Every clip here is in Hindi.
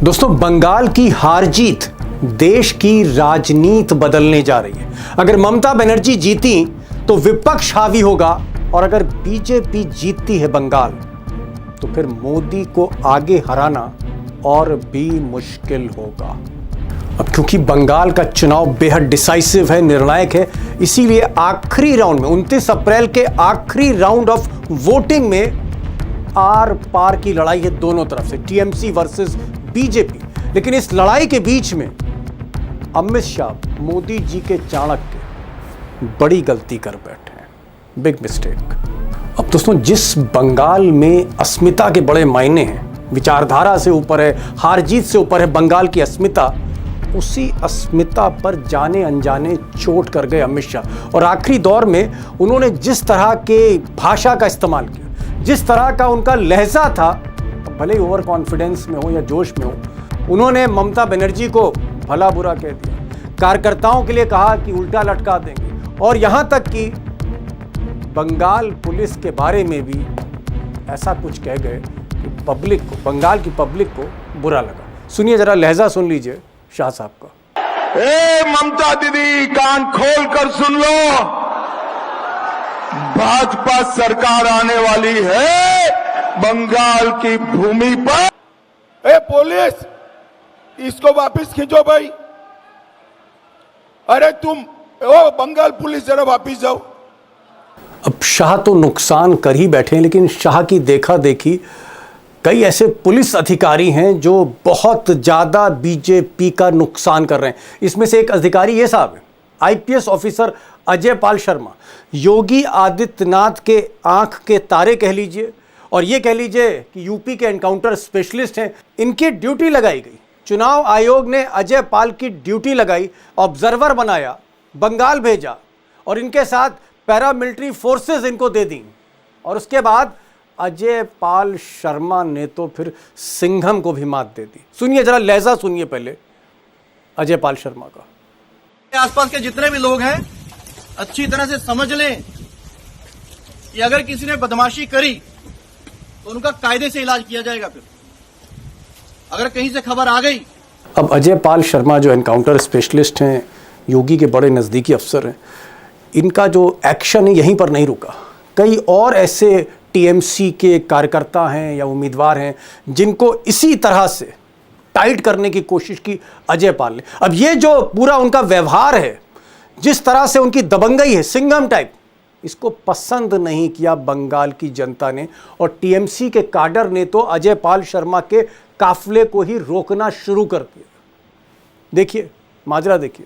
दोस्तों, बंगाल की हार जीत देश की राजनीति बदलने जा रही है। अगर ममता बनर्जी जीती तो विपक्ष हावी होगा, और अगर बीजेपी जीतती है बंगाल तो फिर मोदी को आगे हराना और भी मुश्किल होगा। अब क्योंकि बंगाल का चुनाव बेहद डिसाइसिव है, निर्णायक है, इसीलिए आखिरी राउंड में 29 अप्रैल के आखिरी राउंड ऑफ वोटिंग में आर पार की लड़ाई है दोनों तरफ से, टीएमसी वर्सेस बीजेपी। लेकिन इस लड़ाई के बीच में अमित शाह मोदी जी के चाणक्य बड़ी गलती कर बैठे हैं, बिग मिस्टेक। अब दोस्तों, जिस बंगाल में अस्मिता के बड़े मायने हैं, विचारधारा से ऊपर है, हार जीत से ऊपर है बंगाल की अस्मिता, उसी अस्मिता पर जाने अनजाने चोट कर गए अमित शाह। और आखिरी दौर में उन्होंने जिस तरह के भाषा का इस्तेमाल किया, जिस तरह का उनका लहजा था, भले ही ओवर कॉन्फिडेंस में हो या जोश में हो, उन्होंने ममता बनर्जी को भला बुरा कह दिया, कार्यकर्ताओं के लिए कहा कि उल्टा लटका देंगे, और यहां तक कि बंगाल पुलिस के बारे में भी ऐसा कुछ कह गए कि पब्लिक को, बंगाल की पब्लिक को बुरा लगा। सुनिए जरा, लहजा सुन लीजिए शाह साहब का। ए ममता दीदी, कान खोल कर सुन लो, भाजपा सरकार आने वाली है बंगाल की भूमि पर। ए पुलिस, इसको वापस खींचो भाई। अरे तुम ओ बंगाल पुलिस, जरा वापस जाओ। अब शाह तो नुकसान कर ही बैठे हैं, लेकिन शाह की देखा देखी कई ऐसे पुलिस अधिकारी हैं जो बहुत ज्यादा बीजेपी का नुकसान कर रहे हैं। इसमें से एक अधिकारी ये साहब है, आईपीएस ऑफिसर अजय पाल शर्मा, योगी आदित्यनाथ के आंख के तारे कह लीजिए, और ये कह लीजिए कि यूपी के एनकाउंटर स्पेशलिस्ट हैं। इनकी ड्यूटी लगाई गई, चुनाव आयोग ने अजय पाल की ड्यूटी लगाई, ऑब्जर्वर बनाया, बंगाल भेजा, और इनके साथ पैरामिलिट्री फोर्सेस इनको दे दी। और उसके बाद अजय पाल शर्मा ने तो फिर सिंघम को भी मात दे दी। सुनिए जरा, लहजा सुनिए पहले अजय पाल शर्मा का। आसपास के जितने भी लोग हैं अच्छी तरह से समझ लें कि अगर किसी ने बदमाशी करी तो उनका कायदे से इलाज किया जाएगा। फिर अगर कहीं से खबर आ गई। अब अजय पाल शर्मा जो एनकाउंटर स्पेशलिस्ट हैं, योगी के बड़े नज़दीकी अफसर हैं, इनका जो एक्शन है यहीं पर नहीं रुका। कई और ऐसे टीएमसी के कार्यकर्ता हैं या उम्मीदवार हैं जिनको इसी तरह से टाइट करने की कोशिश की अजय पाल ने। अब ये जो पूरा उनका व्यवहार है, जिस तरह से उनकी दबंगई है, सिंघम टाइप, इसको पसंद नहीं किया बंगाल की जनता ने, और टीएमसी के काडर ने तो अजय पाल शर्मा के काफिले को ही रोकना शुरू कर दिया। देखिए माजरा, देखिए।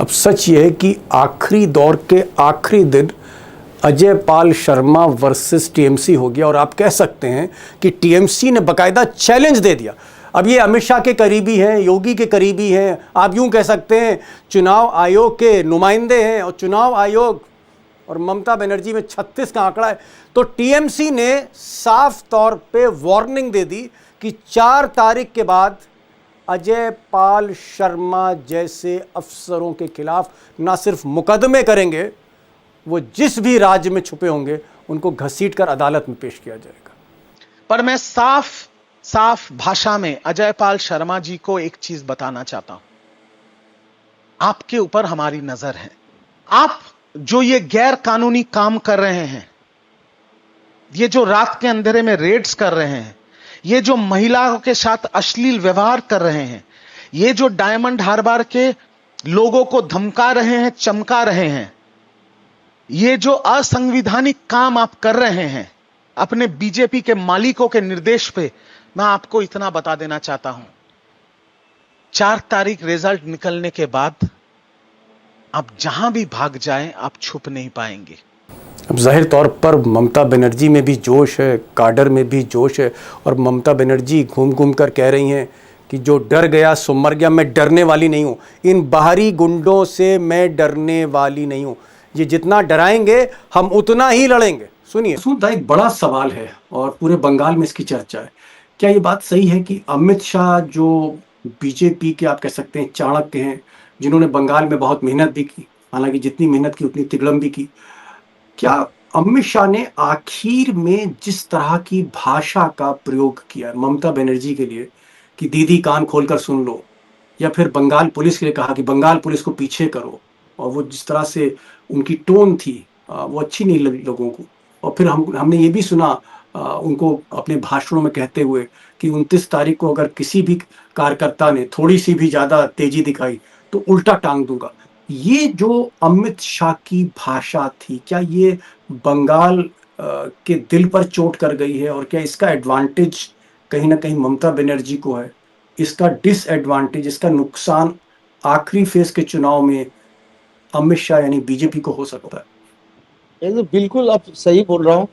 अब सच यह है कि आखिरी दौर के आखिरी दिन अजय पाल शर्मा वर्सेस टीएमसी हो गया, और आप कह सकते हैं कि टीएमसी ने बाकायदा चैलेंज दे दिया। अब ये अमित शाह के करीबी हैं, योगी के करीबी हैं, आप यूं कह सकते हैं चुनाव आयोग के नुमाइंदे हैं, और चुनाव आयोग और ममता बनर्जी में 36 का आंकड़ा है। तो टीएमसी ने साफ तौर पे वार्निंग दे दी कि 4 तारीख के बाद अजय पाल शर्मा जैसे अफसरों के खिलाफ ना सिर्फ मुकदमे करेंगे, वो जिस भी राज्य में छुपे होंगे उनको घसीटकर अदालत में पेश किया जाएगा। पर मैं साफ भाषा में अजय पाल शर्मा जी को एक चीज बताना चाहता हूं। आपके ऊपर हमारी नजर है। आप जो ये गैर कानूनी काम कर रहे हैं, ये जो रात के अंधेरे में रेड्स कर रहे हैं, ये जो महिलाओं के साथ अश्लील व्यवहार कर रहे हैं, ये जो डायमंड हार्बर के लोगों को धमका रहे हैं, चमका रहे हैं, ये जो असंवैधानिक काम आप कर रहे हैं अपने बीजेपी के मालिकों के निर्देश पे, मैं आपको इतना बता देना चाहता हूं, 4 तारीख रिजल्ट निकलने के बाद आप जहां भी भाग जाएं, आप छुप नहीं पाएंगे। अब जाहिर तौर पर ममता बनर्जी में भी जोश है, काडर में भी जोश है, और ममता बनर्जी घूम घूम कर कह रही हैं कि जो डर गया सो मर गया, मैं डरने वाली नहीं हूं, इन बाहरी गुंडों से मैं डरने वाली नहीं हूं, ये जितना डराएंगे हम उतना ही लड़ेंगे। सुनिए। एक बड़ा सवाल है और पूरे बंगाल में इसकी चर्चा है, क्या ये बात सही है कि अमित शाह जो बीजेपी के आप कह सकते हैं चाणक्य हैं, जिन्होंने बंगाल में बहुत मेहनत भी की, हालांकि जितनी मेहनत की उतनी तिगड़म भी की। क्या अमित शाह ने आखिर में जिस तरह की भाषा का प्रयोग किया ममता बनर्जी के लिए कि दीदी कान खोलकर सुन लो, या फिर बंगाल पुलिस के लिए कहा कि बंगाल पुलिस को पीछे करो, और वो जिस तरह से उनकी टोन थी वो अच्छी नहीं लगी लोगों को। और फिर हमने ये भी सुना उनको अपने भाषणों में कहते हुए कि 29 तारीख को अगर किसी भी कार्यकर्ता ने थोड़ी सी भी ज्यादा तेजी दिखाई तो उल्टा टांग दूंगा। ये जो अमित शाह की भाषा थी, क्या ये बंगाल के दिल पर चोट कर गई है, और क्या इसका एडवांटेज कहीं ना कहीं ममता बनर्जी को है? इसका डिसएडवांटेज, इसका नुकसान आखिरी फेज के चुनाव में अमित शाह यानी बीजेपी को हो सकता है? ये तो बिल्कुल आप सही बोल रहा हूँ,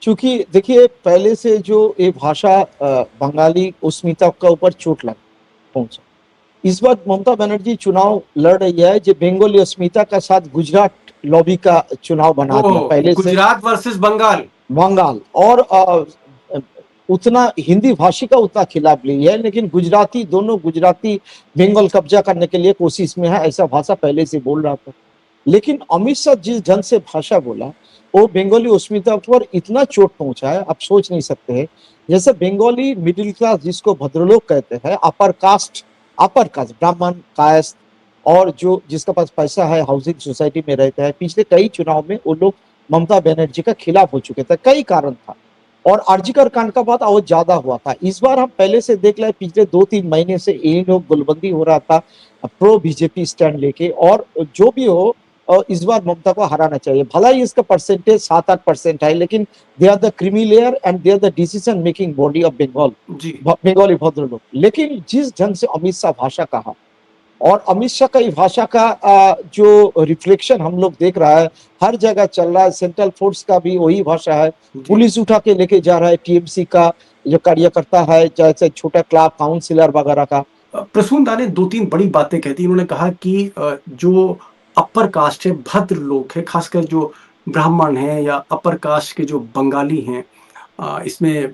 क्योंकि देखिए पहले से जो ये भाषा बंगाली अस्मिता का ऊपर चोट लग पहुंचा। इस बार ममता बनर्जी चुनाव लड़ रही है जो बंगाली अस्मिता का साथ गुजरात लॉबी का चुनाव बना दिया पहले से, गुजरात वर्सेस बंगाल और उतना हिंदी भाषी का उतना खिलाफ नहीं है, लेकिन गुजराती दोनों गुजराती बंगाल कब्जा करने के लिए कोशिश में है, ऐसा भाषा पहले से बोल रहा था। लेकिन अमित शाह जिस ढंग से भाषा बोला वो बंगाली अस्मिता पर इतना चोट पहुंचा है, आप सोच नहीं सकते हैं। जैसे बंगाली मिडिल क्लास जिसको भद्रलोक कहते हैं, अपर कास्ट ब्राह्मण कास्ट, और जो जिसके पास पैसा है हाउसिंग सोसाइटी में रहता है, पिछले कई चुनाव में वो लोग ममता बनर्जी का खिलाफ हो चुके थे, कई कारण था, और आरजीकर कांड का बात और ज्यादा हुआ था। इस बार हम पहले से देख रहे पिछले 2-3 महीने से यही लोग गुलबंदी हो रहा था प्रो बीजेपी स्टैंड लेके, और जो भी हो इस बार ममता को हराना चाहिए। भला ही इसका परसेंटेज 7-8% है, लेकिन they are the creamy layer and they are the decision making body of Bengal, Bengali bhadralok. लेकिन जिस ढंग से अमित शाह भाषा कहा, और अमित शाह का भाषा का जो रिफ्लेक्शन हम लोग देख रहा है हर जगह चल रहा है, सेंट्रल फोर्स का भी वही भाषा है, पुलिस उठा के लेके जा रहा है टीएमसी का जो कार्यकर्ता है, जैसे छोटा क्लब काउंसिलर वगैरह का। प्रसून दा ने 2-3 बड़ी बातें कहती। उन्होंने कहा कि जो अपर कास्ट है, भद्र लोग है, खासकर जो ब्राह्मण है या अपर कास्ट के जो बंगाली हैं, इसमें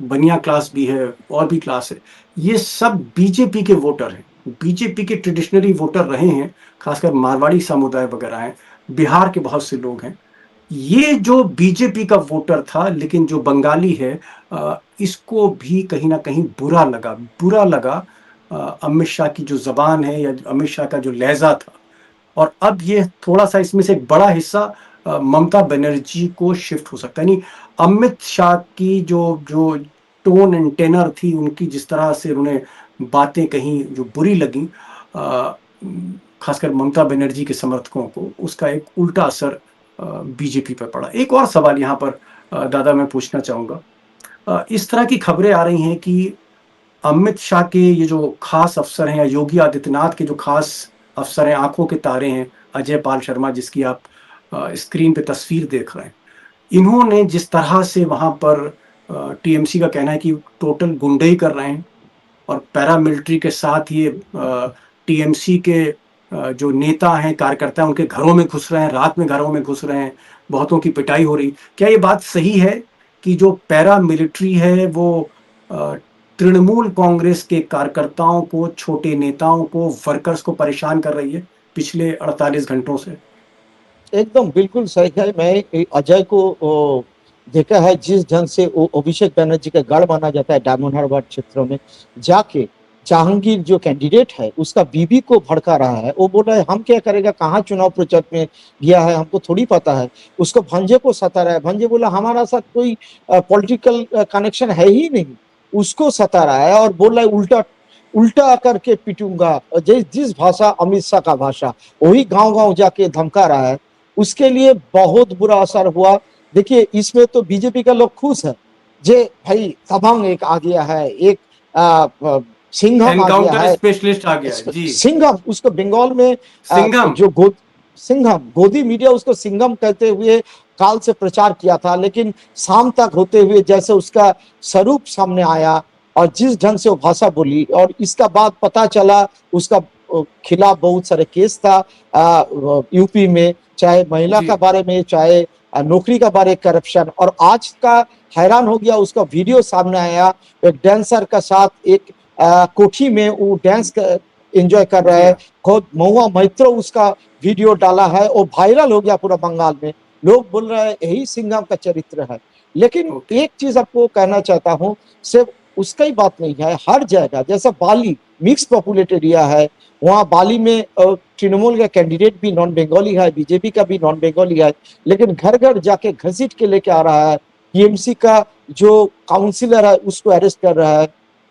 बनिया क्लास भी है और भी क्लास है, ये सब बीजेपी के वोटर हैं, बीजेपी के ट्रेडिशनली वोटर रहे हैं, खासकर मारवाड़ी समुदाय वगैरह हैं, बिहार के बहुत से लोग हैं। ये जो बीजेपी का वोटर था, लेकिन जो बंगाली है इसको भी कहीं ना कहीं बुरा लगा अमित शाह की जो जबान है या अमित शाह का जो लहजा था। और अब ये थोड़ा सा इसमें से एक बड़ा हिस्सा ममता बनर्जी को शिफ्ट हो सकता है। नहीं, अमित शाह की जो टोन एंड टेनर थी, उनकी जिस तरह से उन्होंने बातें कहीं जो बुरी लगी खासकर ममता बनर्जी के समर्थकों को, उसका एक उल्टा असर बीजेपी पर पड़ा। एक और सवाल यहाँ पर दादा मैं पूछना चाहूँगा, इस तरह की खबरें आ रही हैं कि अमित शाह के ये जो खास अफसर हैं या योगी आदित्यनाथ के जो खास अफसर हैं, आंखों के तारे हैं, अजय पाल शर्मा, जिसकी आप स्क्रीन पे तस्वीर देख रहे हैं, इन्होंने जिस तरह से वहाँ पर टीएमसी का कहना है कि टोटल गुंडई कर रहे हैं, और पैरामिलिट्री के साथ ये टीएमसी के जो नेता हैं, कार्यकर्ता हैं, उनके घरों में घुस रहे हैं, रात में घरों में घुस रहे हैं, बहुतों की पिटाई हो रही। क्या ये बात सही है कि जो पैरामिलिट्री है वो तृणमूल कांग्रेस के कार्यकर्ताओं को, छोटे नेताओं को, वर्कर्स को परेशान कर रही है पिछले 48 घंटों से? एकदम बिल्कुल सही है। मैं अजय को देखा है, जिस ढंग से अभिषेक बनर्जी का गढ़ माना जाता है डायमंड हार्बर क्षेत्रों में जाके जहांगीर जो कैंडिडेट है उसका बीबी को भड़का रहा है। वो बोल रहा है हम क्या करेगा, कहाँ चुनाव प्रचार में गया है, हमको थोड़ी पता है। उसको भंजे को सता रहा है, भंजे बोला हमारा साथ कोई पॉलिटिकल कनेक्शन है ही नहीं, उसको सता रहा है और बोल रहा है उल्टा करके पीटूंगा। जिस भाषा अमित शाह का भाषा, वही गांव-गांव जाके धमका रहा है, उसके लिए बहुत बुरा असर हुआ। देखिए इसमें तो बीजेपी का लोग खुश है, जे भाई तमांग एक आ गया है, एक सिंघम आ गया है, स्पेशलिस्ट आ गया है जी। सिंघम, उसको बंगाल में सिंघम गोदी मीडिया उसको सिंघम कहते हुए काल से प्रचार किया था, लेकिन शाम तक होते हुए जैसे उसका स्वरूप सामने आया और जिस ढंग से वो भाषा बोली, और इसका बाद पता चला उसका खिलाफ बहुत सारे केस था यूपी में, चाहे महिला का बारे में, चाहे नौकरी का बारे करप्शन। और आज का हैरान हो गया, उसका वीडियो सामने आया, एक डांसर का साथ एक कोठी में वो डांस एंजॉय कर रहा है, खुद महुआ मैत्रो उसका वीडियो डाला है और वायरल हो गया पूरा बंगाल में। लोग बोल रहे हैं यही सिंघम का चरित्र है। लेकिन एक चीज आपको कहना चाहता हूँ, सिर्फ उसका ही बात नहीं है, हर जगह जैसा बाली मिक्स पॉपुलेटेड एरिया है, वहाँ बाली में तृणमूल का कैंडिडेट भी नॉन बंगाली है, बीजेपी का भी नॉन बंगाली है, लेकिन घर घर जाके घसीट के लेके आ रहा है। टीएमसी का जो काउंसिलर है उसको अरेस्ट कर रहा है।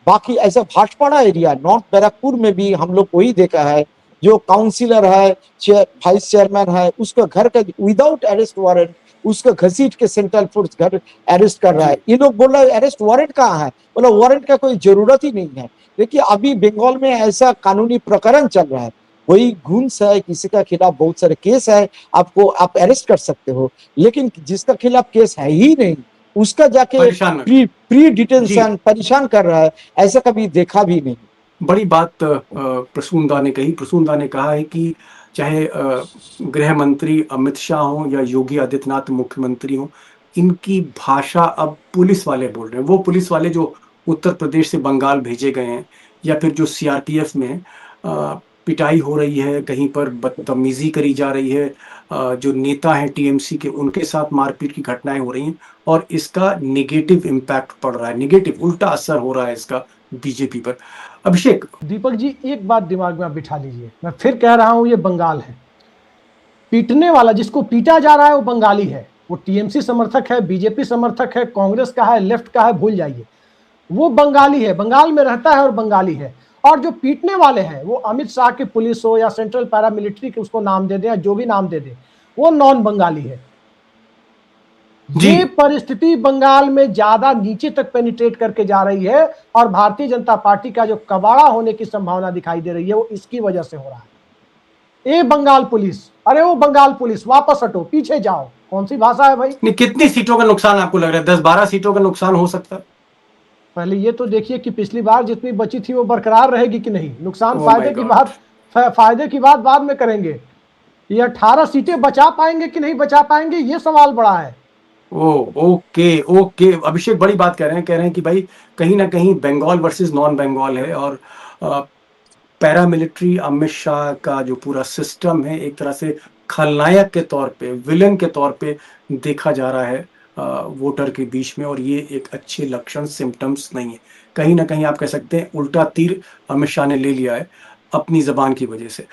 बाकी ऐसा भाटपाड़ा एरिया नॉर्थ बैरकपुर में भी हम लोग वही देखा है, जो काउंसिलर है, वाइस चेयरमैन है, उसका घर का विदाउट अरेस्ट वारंट उसको घसीट के सेंट्रल फोर्स घर अरेस्ट कर रहा है। ये लोग बोल रहे हैं अरेस्ट वारंट कहाँ है, बोला वारंट का कोई जरूरत ही नहीं है। देखिए अभी बंगाल में ऐसा कानूनी प्रकरण चल रहा है, वही घूस है, किसी का खिलाफ बहुत सारे केस है, आप अरेस्ट कर सकते हो, लेकिन जिसका खिलाफ केस है ही नहीं उसका जाके प्री डिटेंशन परेशान कर रहा है, ऐसा कभी देखा भी नहीं। बड़ी बात प्रसून दा ने कही। प्रसून दा ने कहा है कि चाहे गृह मंत्री अमित शाह हो या योगी आदित्यनाथ मुख्यमंत्री हो, इनकी भाषा अब पुलिस वाले बोल रहे हैं। वो पुलिस वाले जो उत्तर प्रदेश से बंगाल भेजे गए हैं, या फिर जो सीआरपीएफ में पिटाई हो रही है, कहीं पर बदतमीजी करी जा रही है, जो नेता हैं टीएमसी के उनके साथ मारपीट की घटनाएं हो रही हैं, और इसका निगेटिव इम्पैक्ट पड़ रहा है, निगेटिव उल्टा असर हो रहा है इसका बीजेपी पर। अभिषेक। दीपक जी, एक बात दिमाग में आप बिठा लीजिए, मैं फिर कह रहा हूं, ये बंगाल है। पीटने वाला, जिसको पीटा जा रहा है, वो बंगाली है। वो टीएमसी समर्थक है, बीजेपी समर्थक है, कांग्रेस का है, लेफ्ट का है, भूल जाइए, वो बंगाली है, बंगाल में रहता है और बंगाली है। और जो पीटने वाले हैं वो अमित शाह की पुलिस हो या सेंट्रल पैरामिलिट्री के उसको नाम दे दे या जो भी नाम दे दे, वो नॉन बंगाली है। ये परिस्थिति बंगाल में ज्यादा नीचे तक पेनिट्रेट करके जा रही है, और भारतीय जनता पार्टी का जो कबाड़ा होने की संभावना दिखाई दे रही है वो इसकी वजह से हो रहा है। ए बंगाल पुलिस, अरे वो बंगाल पुलिस, वापस हटो, पीछे जाओ। कौन सी भाषा है भाई? नहीं, कितनी सीटों का नुकसान आपको लग रहा है? 10-12 सीटों का नुकसान हो सकता है? पहले ये तो देखिए कि पिछली बार जितनी बची थी वो बरकरार रहेगी कि नहीं। नुकसान फायदे की बात बाद में करेंगे। ये 18 सीटें बचा पाएंगे कि नहीं बचा पाएंगे, ये सवाल बड़ा है। ओके अभिषेक, बड़ी बात कह रहे हैं कि भाई कहीं ना कहीं बंगाल वर्सेस नॉन बंगाल है, और पैरामिलिट्री अमित शाह का जो पूरा सिस्टम है एक तरह से खलनायक के तौर पे, विलन के तौर पे देखा जा रहा है वोटर के बीच में, और ये एक अच्छे लक्षण, सिम्टम्स नहीं है। कहीं ना कहीं आप कह सकते हैं उल्टा तीर अमित शाह ने ले लिया है अपनी जबान की वजह से।